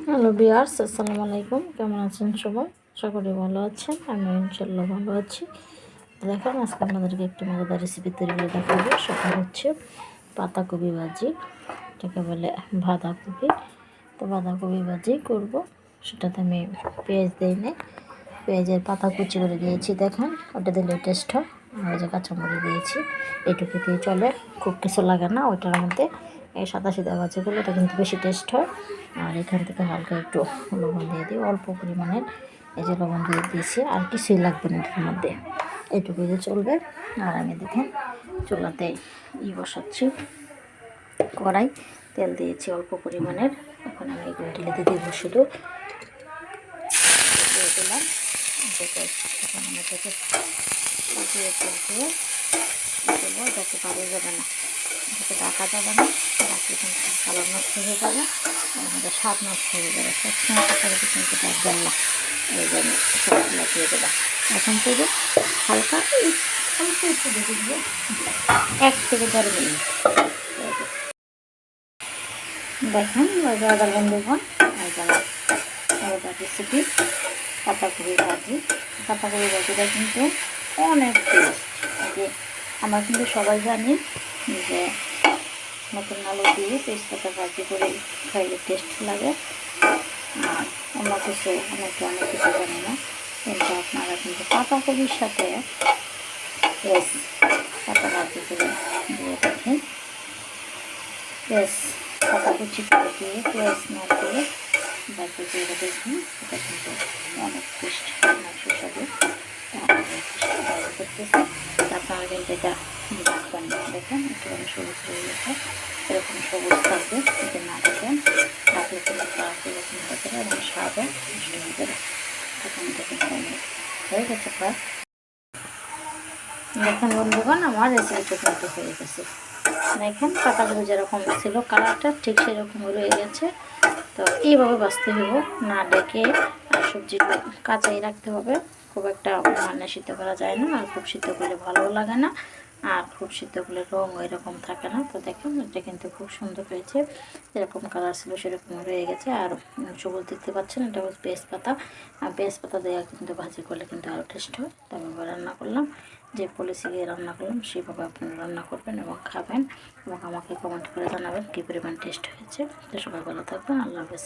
Hello viewers, আসসালামু আলাইকুম। কেমন আছেন সবাই? আশা করি ভালো আছেন। আমি ইনশাল্লাহ ভালো আছি। দেখেন, আজকে আপনাদেরকে একটি মজাদার রেসিপি তৈরি করে দেখাবো। সেটা হচ্ছে পাতাকপি ভাজি, এটাকে বলে বাঁধাকপি। তো বাঁধাকপি ভাজি করব, সেটাতে আমি পেঁয়াজ দিই না, পেঁয়াজের পাতা কুচি করে দিয়েছি। দেখেন, ওটা দিলে টেস্ট হয়। আর ওই যে কাঁচামরিচ দিয়েছি, এইটুকু দিয়ে চলে, খুব কিছু লাগে না ওইটার মধ্যে। এই সাদা সিধা ভাজিগুলো এটা কিন্তু বেশি টেস্ট হয়। আর এখান থেকে হালকা একটু লবণ দিয়ে দিই, অল্প পরিমাণের। এই যে লবণ দিয়ে দিয়েছি, আর কিছুই লাগবে না এটার মধ্যে, এইটুকু দিয়ে চলবে। আর আমি দেখেন চুলাতে বসাচ্ছি, কড়াই, তেল দিয়েছি অল্প পরিমাণের। এখন আমি এগুলো ঢেলে দিব, শুধু দিয়ে দিলাম। এখন আমি এটাকে দিয়ে দেবো, যাতে পাওয়া যাবে না, এটাকে ডাকা যাবে না। ডাকলে কিন্তু কালার নষ্ট হয়ে যাবে, আমাদের স্বাদ নষ্ট হয়ে যাবে। সবসময় তরকারিতে কিন্তু ডাকবেন না। এই জন্য সবগুলো দিয়ে দেবেন। এখন থেকে হালকা হালকা একটু দেখে দেবো, 1 থেকে 1.5 মিনিট। দেখেন আদার বন্ধুগণ, রেসিপি পাতাকপি ভাজি। পাতাকপি ভাজিটা কিন্তু অনেক টেস্ট। যে আমরা কিন্তু সবাই জানি যে নতুন আলু দিয়ে তেজপাতা ভাজি করে খাইলে টেস্ট লাগে। আর অন্য কিছু অনেকে অনেক কিছু জানি না, কিন্তু আপনারা কিন্তু পাতাকপির সাথে পেঁয়াজ পাতা ভাজি করে দিয়ে দেখেন। পেঁয়াজ পাতা কুচি করে দিয়ে পেঁয়াজ না দিয়ে ভাজি করে দেখুন, এটা কিন্তু অনেক টেস্ট, অনেক সুস্বাদু। করতেছি আপনারা কিন্তু এটা রাখবেন না। দেখেন একেবারে সবুজ হয়ে গেছে, এরকম সবুজ থাকবে। যদি না দেখেন রাখলে কিন্তু এরকম হয়ে যাবে এবং স্বাদও নষ্ট হয়ে যাবে। তখন দেখেন হয়ে গেছে প্রায়। দেখেন বন্ধুগণ, আমার রেসিপিটা কিন্তু হয়ে গেছে। দেখেন পাতাগুলো যেরকম ছিল কালারটা ঠিক সেরকম রয়ে গেছে। তো এইভাবে বাছতে হবে, না ডেকে। আর সবজিটা কাঁচাই রাখতে হবে, খুব একটা মানে সিদ্ধ করা যায় না, আর খুব সিদ্ধ করলে ভালো লাগে না, আর খুব সিদ্ধ করলে রঙ এরকম থাকে না। তো দেখেন এটা কিন্তু খুব সুন্দর হয়েছে, যেরকম কালার ছিল সেরকম রয়ে গেছে। আর সবুজ দেখতে পাচ্ছেন, এটা হচ্ছে পেঁয়াজ পাতা। আর পেঁয়াজ পাতা দেওয়া কিন্তু ভাজি করলে কিন্তু আরও টেস্ট হয়। তো আমি রান্না করলাম, যে পলিসি দিয়ে রান্না করলাম সেভাবে আপনারা রান্না করবেন এবং খাবেন, এবং আমাকে কমেন্ট করে জানাবেন কী পরিমাণ টেস্ট হয়েছে। তো সবাই ভালো থাকবেন, আল্লাহ হাফেজ।